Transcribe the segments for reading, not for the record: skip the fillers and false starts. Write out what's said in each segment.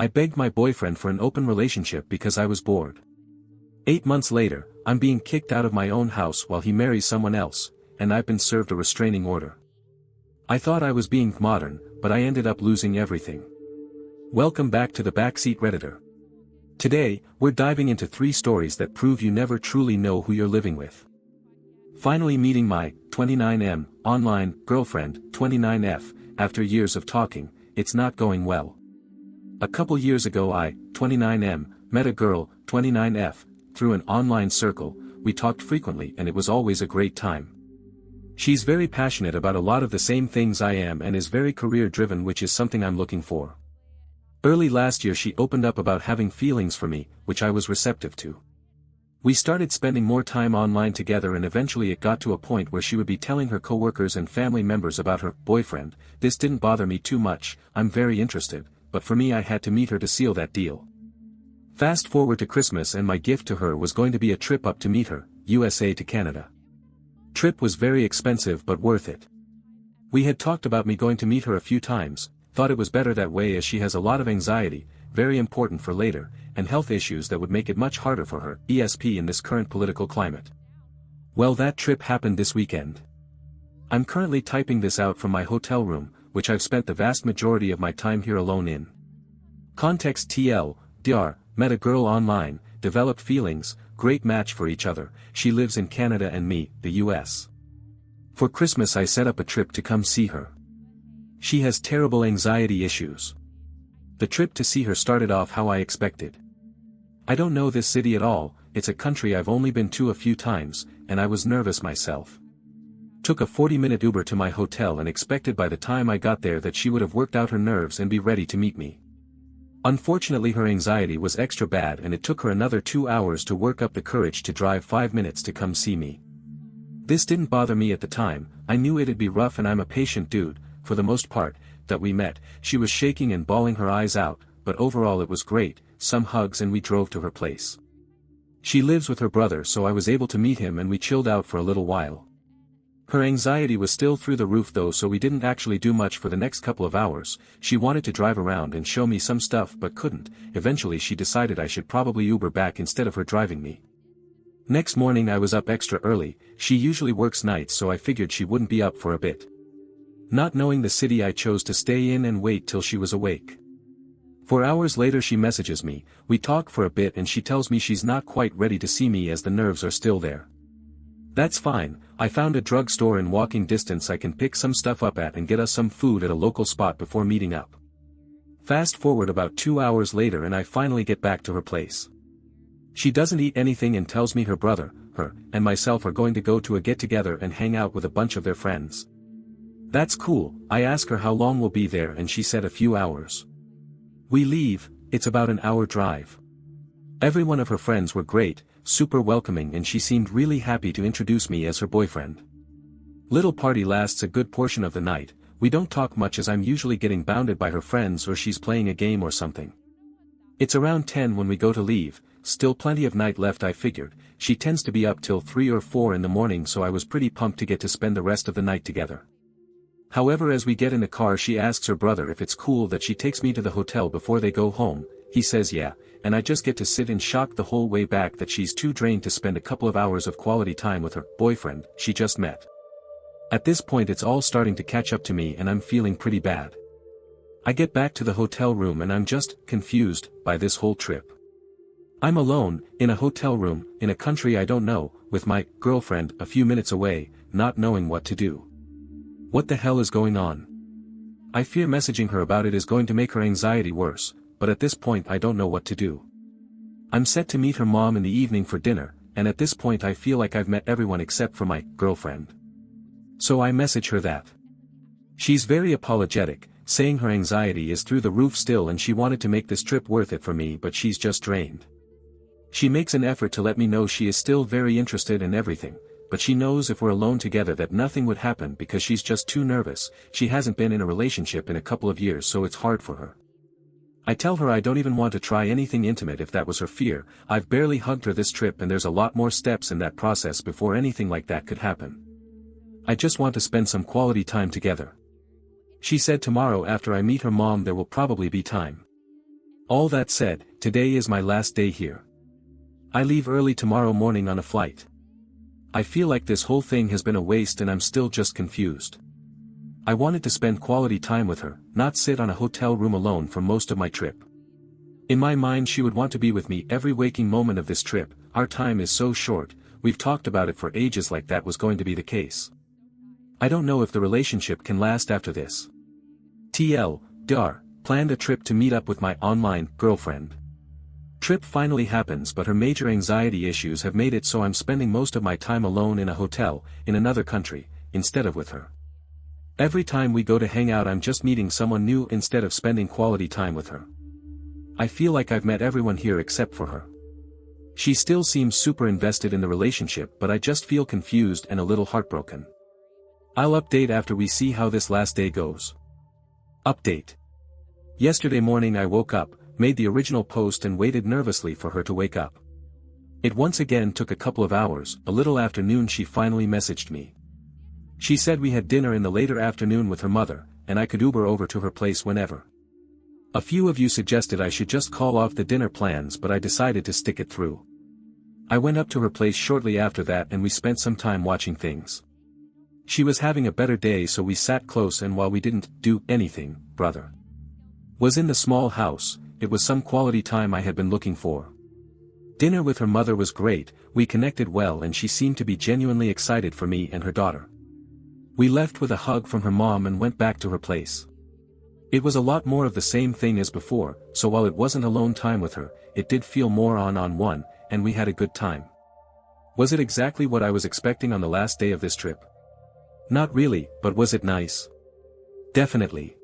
I begged my boyfriend for an open relationship because I was bored. 8 months later, I'm being kicked out of my own house while he marries someone else, and I've been served a restraining order. I thought I was being modern, but I ended up losing everything. Welcome back to the Backseat Redditor. Today, we're diving into 3 stories that prove you never truly know who you're living with. Finally meeting my 29M online girlfriend 29F, after years of talking, it's not going well. A couple years ago I, 29M, met a girl, 29F, through an online circle. We talked frequently and it was always a great time. She's very passionate about a lot of the same things I am and is very career-driven, which is something I'm looking for. Early last year she opened up about having feelings for me, which I was receptive to. We started spending more time online together and eventually it got to a point where she would be telling her coworkers and family members about her boyfriend. This didn't bother me too much, I'm very interested, but for me I had to meet her to seal that deal. Fast forward to Christmas and my gift to her was going to be a trip up to meet her, USA to Canada. Trip was very expensive but worth it. We had talked about me going to meet her a few times, thought it was better that way as she has a lot of anxiety, very important for later, and health issues that would make it much harder for her, ESP in this current political climate. Well, that trip happened this weekend. I'm currently typing this out from my hotel room, which I've spent the vast majority of my time here alone in. Context TLDR, met a girl online, developed feelings, great match for each other, she lives in Canada and me, the US. For Christmas I set up a trip to come see her. She has terrible anxiety issues. The trip to see her started off how I expected. I don't know this city at all, it's a country I've only been to a few times, and I was nervous myself. Took a 40-minute Uber to my hotel and expected by the time I got there that she would have worked out her nerves and be ready to meet me. Unfortunately her anxiety was extra bad and it took her another 2 hours to work up the courage to drive 5 minutes to come see me. This didn't bother me at the time, I knew it'd be rough and I'm a patient dude, for the most part, that we met. She was shaking and bawling her eyes out, but overall it was great, some hugs and we drove to her place. She lives with her brother so I was able to meet him and we chilled out for a little while. Her anxiety was still through the roof though, so we didn't actually do much for the next couple of hours. She wanted to drive around and show me some stuff but couldn't. Eventually she decided I should probably Uber back instead of her driving me. Next morning I was up extra early, she usually works nights so I figured she wouldn't be up for a bit. Not knowing the city I chose to stay in and wait till she was awake. 4 hours later she messages me, we talk for a bit and she tells me she's not quite ready to see me as the nerves are still there. That's fine, I found a drugstore in walking distance I can pick some stuff up at and get us some food at a local spot before meeting up. Fast forward about 2 hours later and I finally get back to her place. She doesn't eat anything and tells me her brother, her, and myself are going to go to a get-together and hang out with a bunch of their friends. That's cool, I ask her how long we'll be there and she said a few hours. We leave, it's about an hour drive. Every one of her friends were great, super welcoming and she seemed really happy to introduce me as her boyfriend. Little party lasts a good portion of the night, we don't talk much as I'm usually getting bounded by her friends or she's playing a game or something. It's around 10 when we go to leave, still plenty of night left I figured, she tends to be up till 3 or 4 in the morning so I was pretty pumped to get to spend the rest of the night together. However, as we get in the car she asks her brother if it's cool that she takes me to the hotel before they go home. He says yeah, and I just get to sit in shock the whole way back that she's too drained to spend a couple of hours of quality time with her boyfriend she just met. At this point it's all starting to catch up to me and I'm feeling pretty bad. I get back to the hotel room and I'm just confused by this whole trip. I'm alone, in a hotel room, in a country I don't know, with my girlfriend a few minutes away, not knowing what to do. What the hell is going on? I fear messaging her about it is going to make her anxiety worse, but at this point I don't know what to do. I'm set to meet her mom in the evening for dinner, and at this point I feel like I've met everyone except for my girlfriend. So I message her that. She's very apologetic, saying her anxiety is through the roof still and she wanted to make this trip worth it for me but she's just drained. She makes an effort to let me know she is still very interested in everything, but she knows if we're alone together that nothing would happen because she's just too nervous. She hasn't been in a relationship in a couple of years so it's hard for her. I tell her I don't even want to try anything intimate if that was her fear. I've barely hugged her this trip and there's a lot more steps in that process before anything like that could happen. I just want to spend some quality time together. She said tomorrow after I meet her mom there will probably be time. All that said, today is my last day here. I leave early tomorrow morning on a flight. I feel like this whole thing has been a waste and I'm still just confused. I wanted to spend quality time with her, not sit on a hotel room alone for most of my trip. In my mind she would want to be with me every waking moment of this trip. Our time is so short, we've talked about it for ages, like that was going to be the case. I don't know if the relationship can last after this. Planned a trip to meet up with my online girlfriend. Trip finally happens, but her major anxiety issues have made it so I'm spending most of my time alone in a hotel, in another country, instead of with her. Every time we go to hang out I'm just meeting someone new instead of spending quality time with her. I feel like I've met everyone here except for her. She still seems super invested in the relationship, but I just feel confused and a little heartbroken. I'll update after we see how this last day goes. Update. Yesterday morning I woke up, made the original post and waited nervously for her to wake up. It once again took a couple of hours. A little after noon she finally messaged me. She said we had dinner in the later afternoon with her mother, and I could Uber over to her place whenever. A few of you suggested I should just call off the dinner plans, but I decided to stick it through. I went up to her place shortly after that and we spent some time watching things. She was having a better day, so we sat close, and while we didn't do anything, was in the small house, it was some quality time I had been looking for. Dinner with her mother was great, we connected well and she seemed to be genuinely excited for me and her daughter. We left with a hug from her mom and went back to her place. It was a lot more of the same thing as before, so while it wasn't alone time with her, it did feel more on-one, and we had a good time. Was it exactly what I was expecting on the last day of this trip? Not really, but was it nice? Definitely.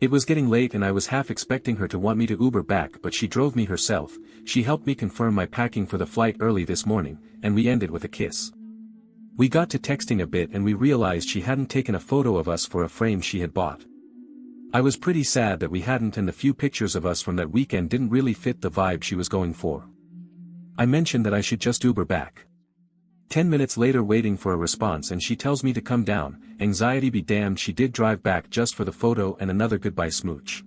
It was getting late and I was half expecting her to want me to Uber back, but she drove me herself. She helped me confirm my packing for the flight early this morning, and we ended with a kiss. We got to texting a bit and we realized she hadn't taken a photo of us for a frame she had bought. I was pretty sad that we hadn't, and the few pictures of us from that weekend didn't really fit the vibe she was going for. I mentioned that I should just Uber back. 10 minutes later, waiting for a response, and she tells me to come down. Anxiety be damned, she did drive back just for the photo and another goodbye smooch.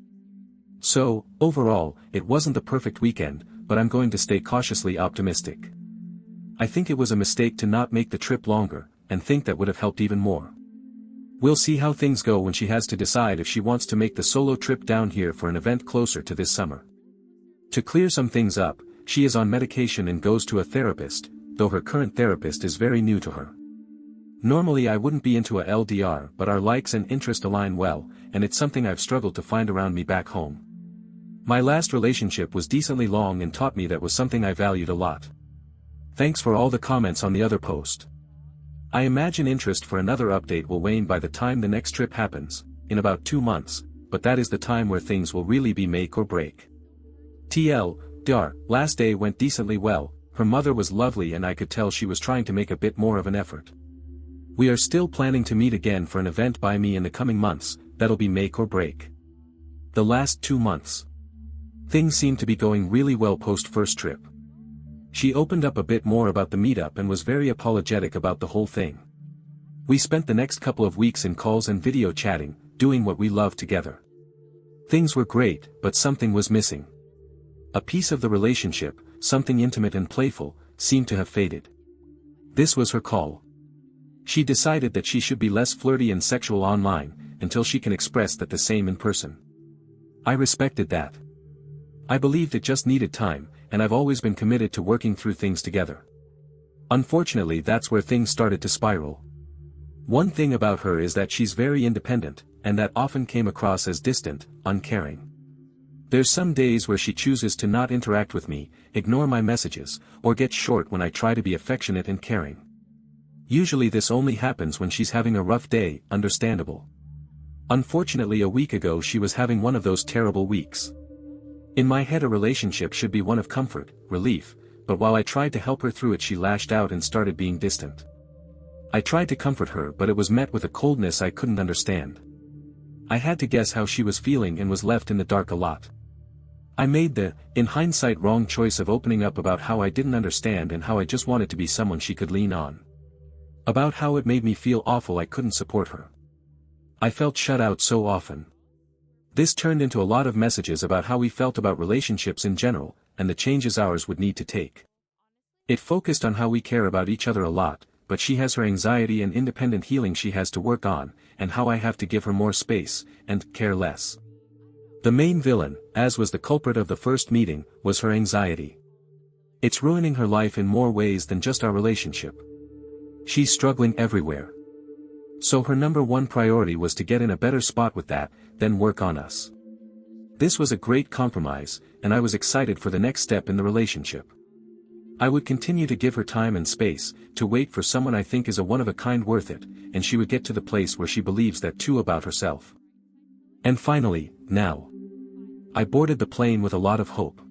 So, overall, it wasn't the perfect weekend, but I'm going to stay cautiously optimistic. I think it was a mistake to not make the trip longer, and think that would have helped even more. We'll see how things go when she has to decide if she wants to make the solo trip down here for an event closer to this summer. To clear some things up, she is on medication and goes to a therapist, though her current therapist is very new to her. Normally I wouldn't be into a LDR, but our likes and interest align well, and it's something I've struggled to find around me back home. My last relationship was decently long and taught me that was something I valued a lot. Thanks for all the comments on the other post. I imagine interest for another update will wane by the time the next trip happens, in about 2 months, but that is the time where things will really be make or break. Last day went decently well. Her mother was lovely and I could tell she was trying to make a bit more of an effort. We are still planning to meet again for an event by me in the coming months. That'll be make or break. The last 2 months. Things seem to be going really well post first trip. She opened up a bit more about the meetup and was very apologetic about the whole thing. We spent the next couple of weeks in calls and video chatting, doing what we love together. Things were great, but something was missing. A piece of the relationship, something intimate and playful, seemed to have faded. This was her call. She decided that she should be less flirty and sexual online, until she can express that the same in person. I respected that. I believed it just needed time, and I've always been committed to working through things together. Unfortunately, that's where things started to spiral. One thing about her is that she's very independent, and that often came across as distant, uncaring. There's some days where she chooses to not interact with me, ignore my messages, or get short when I try to be affectionate and caring. Usually this only happens when she's having a rough day, understandable. Unfortunately, a week ago she was having one of those terrible weeks. In my head a relationship should be one of comfort, relief, but while I tried to help her through it she lashed out and started being distant. I tried to comfort her, but it was met with a coldness I couldn't understand. I had to guess how she was feeling and was left in the dark a lot. I made the, in hindsight, wrong choice of opening up about how I didn't understand and how I just wanted to be someone she could lean on. About how it made me feel awful I couldn't support her. I felt shut out so often. This turned into a lot of messages about how we felt about relationships in general, and the changes ours would need to take. It focused on how we care about each other a lot, but she has her anxiety and independent healing she has to work on, and how I have to give her more space, and care less. The main villain, as was the culprit of the first meeting, was her anxiety. It's ruining her life in more ways than just our relationship. She's struggling everywhere. So her number one priority was to get in a better spot with that, then work on us. This was a great compromise, and I was excited for the next step in the relationship. I would continue to give her time and space, to wait for someone I think is a one-of-a-kind worth it, and she would get to the place where she believes that too about herself. And finally, now. I boarded the plane with a lot of hope.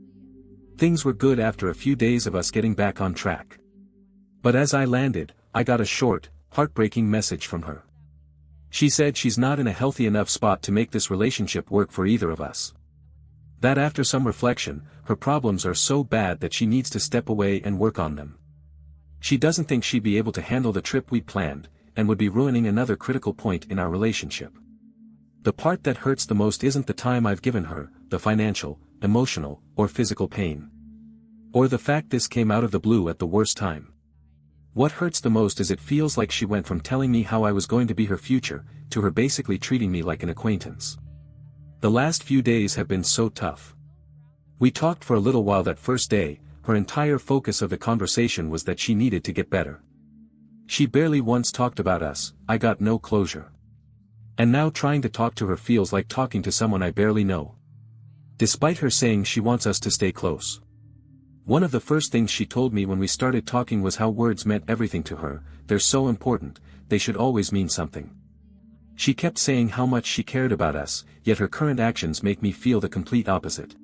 Things were good after a few days of us getting back on track. But as I landed, I got a short, heartbreaking message from her. She said she's not in a healthy enough spot to make this relationship work for either of us. That after some reflection, her problems are so bad that she needs to step away and work on them. She doesn't think she'd be able to handle the trip we planned, and would be ruining another critical point in our relationship. The part that hurts the most isn't the time I've given her, the financial, emotional, or physical pain. Or the fact this came out of the blue at the worst time. What hurts the most is it feels like she went from telling me how I was going to be her future, to her basically treating me like an acquaintance. The last few days have been so tough. We talked for a little while that first day, her entire focus of the conversation was that she needed to get better. She barely once talked about us, I got no closure. And now trying to talk to her feels like talking to someone I barely know. Despite her saying she wants us to stay close. One of the first things she told me when we started talking was how words meant everything to her, they're so important, they should always mean something. She kept saying how much she cared about us, yet her current actions make me feel the complete opposite.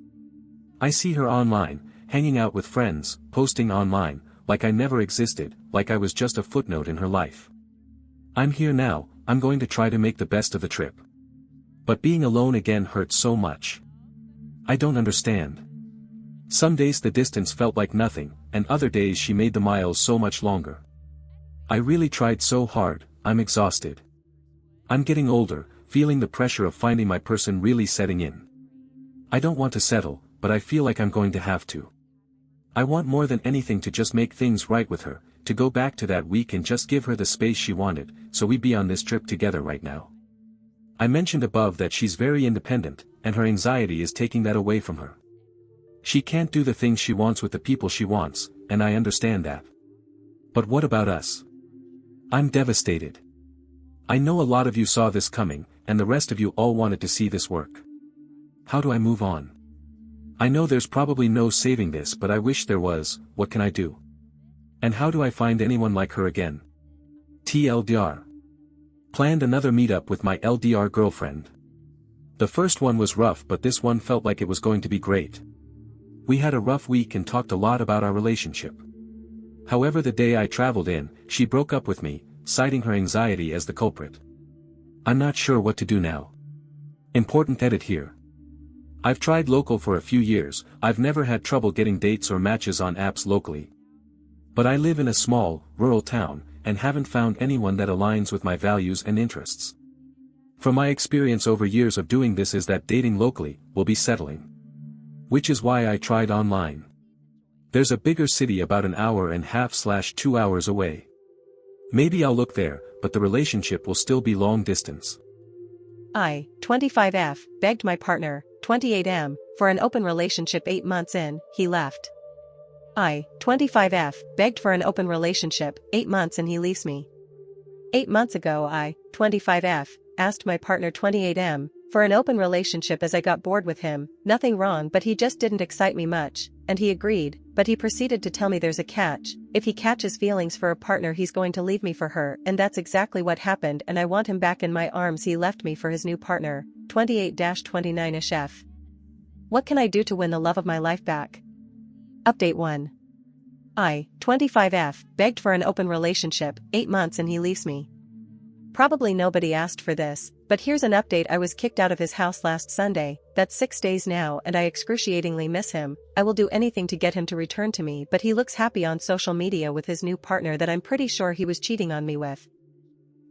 I see her online, hanging out with friends, posting online, like I never existed, like I was just a footnote in her life. I'm here now, I'm going to try to make the best of the trip. But being alone again hurts so much. I don't understand. Some days the distance felt like nothing, and other days she made the miles so much longer. I really tried so hard, I'm exhausted. I'm getting older, feeling the pressure of finding my person really setting in. I don't want to settle, but I feel like I'm going to have to. I want more than anything to just make things right with her, to go back to that week and just give her the space she wanted, so we'd be on this trip together right now. I mentioned above that she's very independent, and her anxiety is taking that away from her. She can't do the things she wants with the people she wants, and I understand that. But what about us? I'm devastated. I know a lot of you saw this coming, and the rest of you all wanted to see this work. How do I move on? I know there's probably no saving this, but I wish there was. What can I do? And how do I find anyone like her again? TLDR. Planned another meetup with my LDR girlfriend. The first one was rough, but this one felt like it was going to be great. We had a rough week and talked a lot about our relationship. However, the day I traveled in, she broke up with me, citing her anxiety as the culprit. I'm not sure what to do now. Important edit here. I've tried local for a few years, I've never had trouble getting dates or matches on apps locally. But I live in a small, rural town, and haven't found anyone that aligns with my values and interests. From my experience over years of doing this is that dating locally will be settling. Which is why I tried online. There's a bigger city about an hour and a half / 2 hours away. Maybe I'll look there, but the relationship will still be long distance. I, 25F, begged my partner, 28M, for an open relationship 8 months in, he left. I, 25F, begged for an open relationship 8 months and he leaves me. 8 months ago I, 25F, asked my partner 28M, for an open relationship as I got bored with him, nothing wrong but he just didn't excite me much, and he agreed, but he proceeded to tell me there's a catch, if he catches feelings for a partner he's going to leave me for her, and that's exactly what happened and I want him back in my arms. He left me for his new partner, 28-29ish F. What can I do to win the love of my life back? Update 1. I, 25F, begged for an open relationship, 8 months and he leaves me. Probably nobody asked for this, but here's an update. I was kicked out of his house last Sunday, that's 6 days now and I excruciatingly miss him. I will do anything to get him to return to me, but he looks happy on social media with his new partner that I'm pretty sure he was cheating on me with.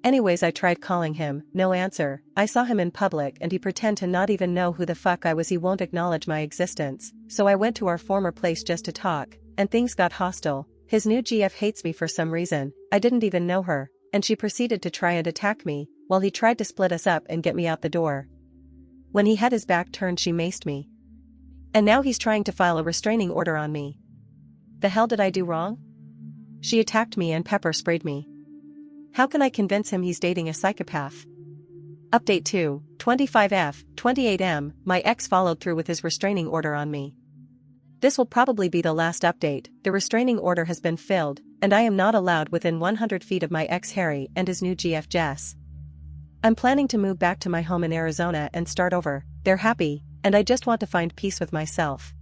Anyways, I tried calling him, no answer. I saw him in public and he pretend to not even know who the fuck I was. He won't acknowledge my existence, so I went to our former place just to talk, and things got hostile. His new GF hates me for some reason, I didn't even know her, and she proceeded to try and attack me, while he tried to split us up and get me out the door. When he had his back turned, she maced me. And now he's trying to file a restraining order on me. The hell did I do wrong? She attacked me and pepper sprayed me. How can I convince him he's dating a psychopath? Update 2, 25F, 28M, my ex followed through with his restraining order on me. This will probably be the last update. The restraining order has been filled, and I am not allowed within 100 feet of my ex Harry and his new GF Jess. I'm planning to move back to my home in Arizona and start over. They're happy, and I just want to find peace with myself.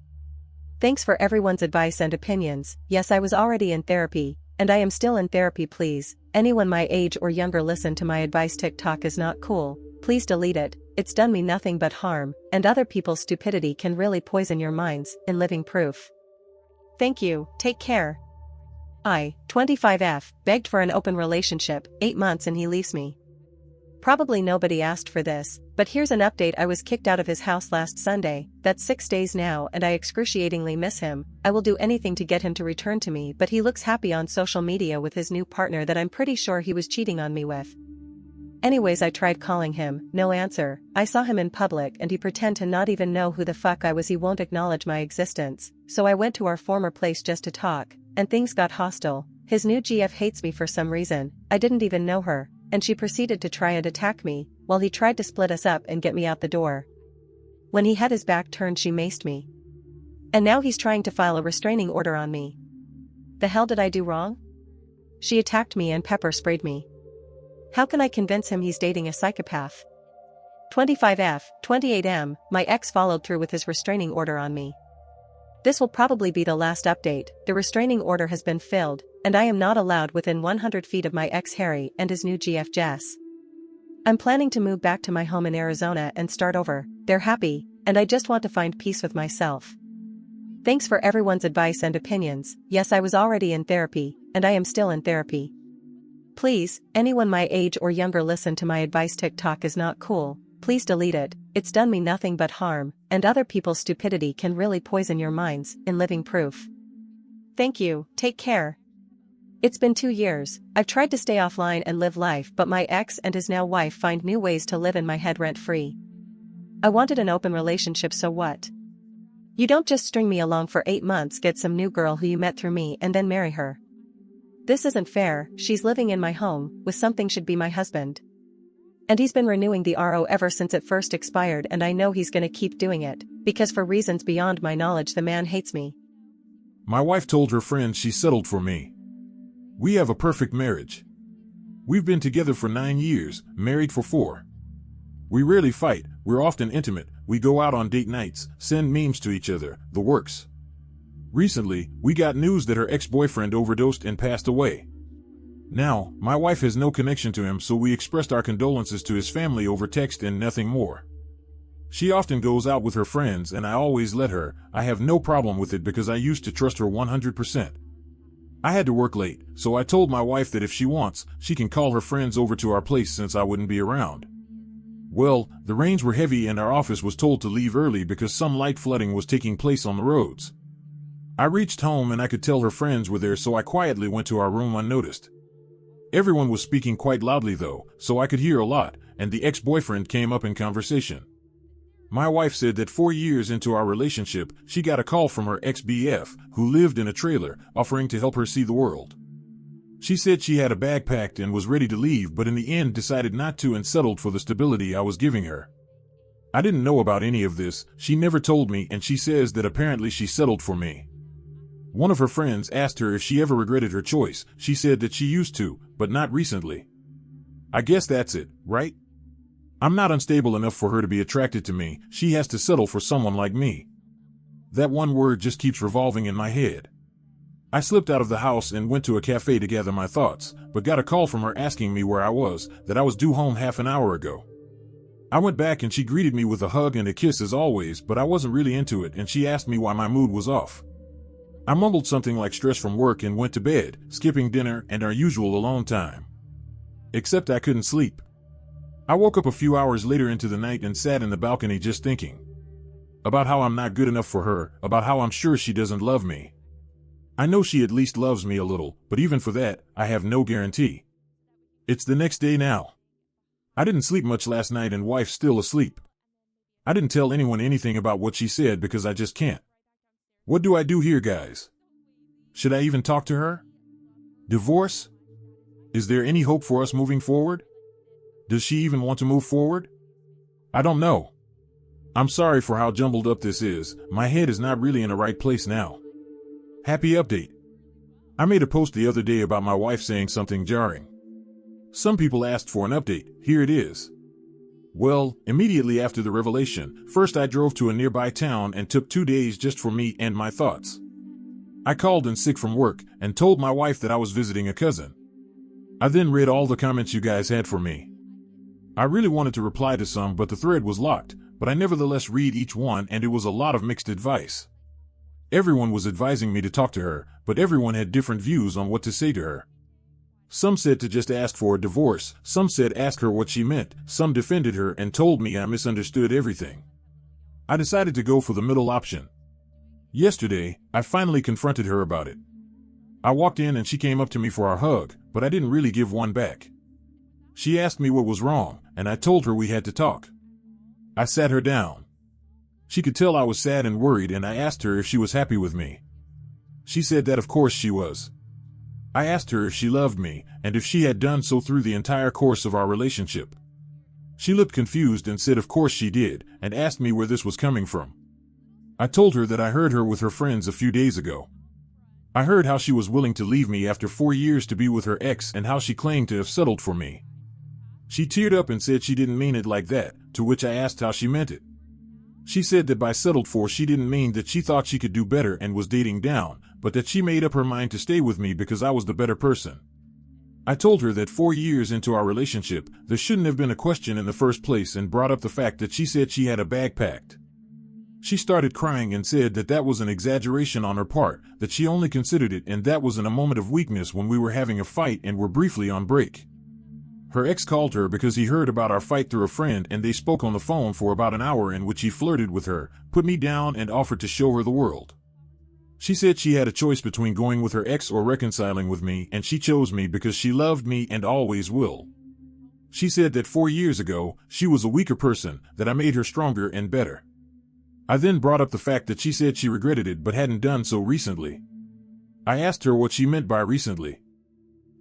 Thanks for everyone's advice and opinions. Yes, I was already in therapy, and I am still in therapy. Please, anyone my age or younger, listen to my advice. TikTok is not cool. Please delete it. It's done me nothing but harm, and other people's stupidity can really poison your minds. In living proof. Thank you, take care. I, 25F, begged for an open relationship, 8 months and he leaves me. Probably nobody asked for this, but here's an update. I was kicked out of his house last Sunday, that's 6 days now, and I excruciatingly miss him. I will do anything to get him to return to me, but he looks happy on social media with his new partner that I'm pretty sure he was cheating on me with. Anyways, I tried calling him, no answer. I saw him in public and he pretend to not even know who the fuck I was. He won't acknowledge my existence, so I went to our former place just to talk, and things got hostile. His new GF hates me for some reason, I didn't even know her, and she proceeded to try and attack me, while he tried to split us up and get me out the door. When he had his back turned, she maced me. And now he's trying to file a restraining order on me. The hell did I do wrong? She attacked me and pepper sprayed me. How can I convince him he's dating a psychopath? 25F, 28M, my ex followed through with his restraining order on me. This will probably be the last update. The restraining order has been filled, and I am not allowed within 100 feet of my ex Harry and his new GF Jess. I'm planning to move back to my home in Arizona and start over. They're happy, and I just want to find peace with myself. Thanks for everyone's advice and opinions. Yes, I was already in therapy, and I am still in therapy. Please, anyone my age or younger, listen to my advice. TikTok is not cool. Please delete it. It's done me nothing but harm, and other people's stupidity can really poison your minds. In living proof. Thank you, take care. It's been 2 years. I've tried to stay offline and live life, but my ex and his now wife find new ways to live in my head rent-free. I wanted an open relationship, so what? You don't just string me along for 8 months, get some new girl who you met through me and then marry her. This isn't fair. She's living in my home, with something should be my husband. And he's been renewing the RO ever since it first expired, and I know he's gonna keep doing it, because for reasons beyond my knowledge the man hates me. My wife told her friends she settled for me. We have a perfect marriage. We've been together for 9 years, married for 4. We rarely fight, we're often intimate, we go out on date nights, send memes to each other, the works. Recently, we got news that her ex-boyfriend overdosed and passed away. Now, my wife has no connection to him, so we expressed our condolences to his family over text and nothing more. She often goes out with her friends and I always let her. I have no problem with it because I used to trust her 100%. I had to work late, so I told my wife that if she wants, she can call her friends over to our place since I wouldn't be around. Well, the rains were heavy and our office was told to leave early because some light flooding was taking place on the roads. I reached home and I could tell her friends were there, so I quietly went to our room unnoticed. Everyone was speaking quite loudly though, so I could hear a lot, and the ex-boyfriend came up in conversation. My wife said that 4 years into our relationship, she got a call from her ex-BF, who lived in a trailer, offering to help her see the world. She said she had a bag packed and was ready to leave, but in the end decided not to and settled for the stability I was giving her. I didn't know about any of this, she never told me, and she says that apparently she settled for me. One of her friends asked her if she ever regretted her choice. She said that she used to, but not recently. I guess that's it, right? I'm not unstable enough for her to be attracted to me. She has to settle for someone like me. That one word just keeps revolving in my head. I slipped out of the house and went to a cafe to gather my thoughts, but got a call from her asking me where I was, that I was due home half an hour ago. I went back and she greeted me with a hug and a kiss as always, but I wasn't really into it and she asked me why my mood was off. I mumbled something like stress from work and went to bed, skipping dinner and our usual alone time. Except I couldn't sleep. I woke up a few hours later into the night and sat in the balcony just thinking about how I'm not good enough for her, about how I'm sure she doesn't love me. I know she at least loves me a little, but even for that, I have no guarantee. It's the next day now. I didn't sleep much last night and wife's still asleep. I didn't tell anyone anything about what she said because I just can't. What do I do here, guys? Should I even talk to her? Divorce? Is there any hope for us moving forward? Does she even want to move forward? I don't know. I'm sorry for how jumbled up this is. My head is not really in the right place now. Happy update. I made a post the other day about my wife saying something jarring. Some people asked for an update. Here it is. Well, immediately after the revelation, first I drove to a nearby town and took 2 days just for me and my thoughts. I called in sick from work and told my wife that I was visiting a cousin. I then read all the comments you guys had for me. I really wanted to reply to some, but the thread was locked, but I nevertheless read each one and it was a lot of mixed advice. Everyone was advising me to talk to her, but everyone had different views on what to say to her. Some said to just ask for a divorce, some said ask her what she meant, some defended her and told me I misunderstood everything. I decided to go for the middle option. Yesterday, I finally confronted her about it. I walked in and she came up to me for our hug, but I didn't really give one back. She asked me what was wrong, and I told her we had to talk. I sat her down. She could tell I was sad and worried, and I asked her if she was happy with me. She said that of course she was. I asked her if she loved me, and if she had done so through the entire course of our relationship. She looked confused and said of course she did, and asked me where this was coming from. I told her that I heard her with her friends a few days ago. I heard how she was willing to leave me after 4 years to be with her ex and how she claimed to have settled for me. She teared up and said she didn't mean it like that, to which I asked how she meant it. She said that by settled for she didn't mean that she thought she could do better and was dating down, but that she made up her mind to stay with me because I was the better person. I told her that 4 years into our relationship, there shouldn't have been a question in the first place and brought up the fact that she said she had a bag packed. She started crying and said that that was an exaggeration on her part, that she only considered it and that was in a moment of weakness when we were having a fight and were briefly on break. Her ex called her because he heard about our fight through a friend and they spoke on the phone for about an hour in which he flirted with her, put me down and offered to show her the world. She said she had a choice between going with her ex or reconciling with me, and she chose me because she loved me and always will. She said that 4 years ago, she was a weaker person, that I made her stronger and better. I then brought up the fact that she said she regretted it but hadn't done so recently. I asked her what she meant by recently.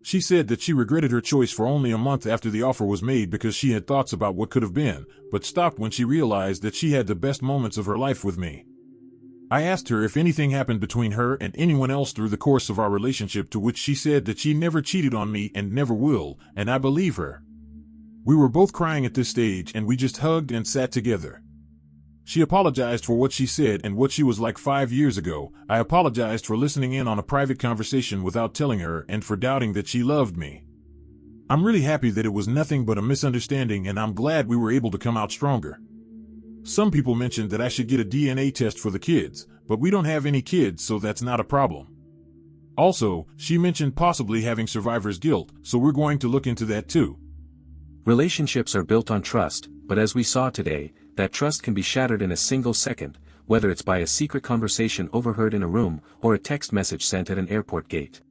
She said that she regretted her choice for only a month after the offer was made because she had thoughts about what could have been, but stopped when she realized that she had the best moments of her life with me. I asked her if anything happened between her and anyone else through the course of our relationship, to which she said that she never cheated on me and never will, and I believe her. We were both crying at this stage and we just hugged and sat together. She apologized for what she said and what she was like 5 years ago. I apologized for listening in on a private conversation without telling her and for doubting that she loved me. I'm really happy that it was nothing but a misunderstanding and I'm glad we were able to come out stronger. Some people mentioned that I should get a DNA test for the kids, but we don't have any kids, so that's not a problem. Also, she mentioned possibly having survivor's guilt, so we're going to look into that too. Relationships are built on trust, but as we saw today, that trust can be shattered in a single second, whether it's by a secret conversation overheard in a room or a text message sent at an airport gate.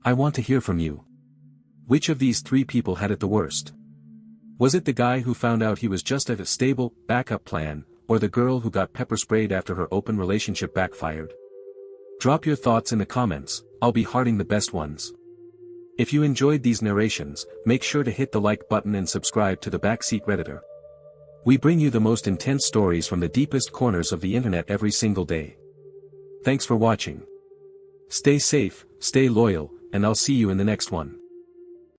I want to hear from you. Which of these 3 people had it the worst? Was it the guy who found out he was just at a stable, backup plan, or the girl who got pepper sprayed after her open relationship backfired? Drop your thoughts in the comments, I'll be hearting the best ones. If you enjoyed these narrations, make sure to hit the like button and subscribe to the Backseat Redditor. We bring you the most intense stories from the deepest corners of the internet every single day. Thanks for watching. Stay safe, stay loyal, and I'll see you in the next one.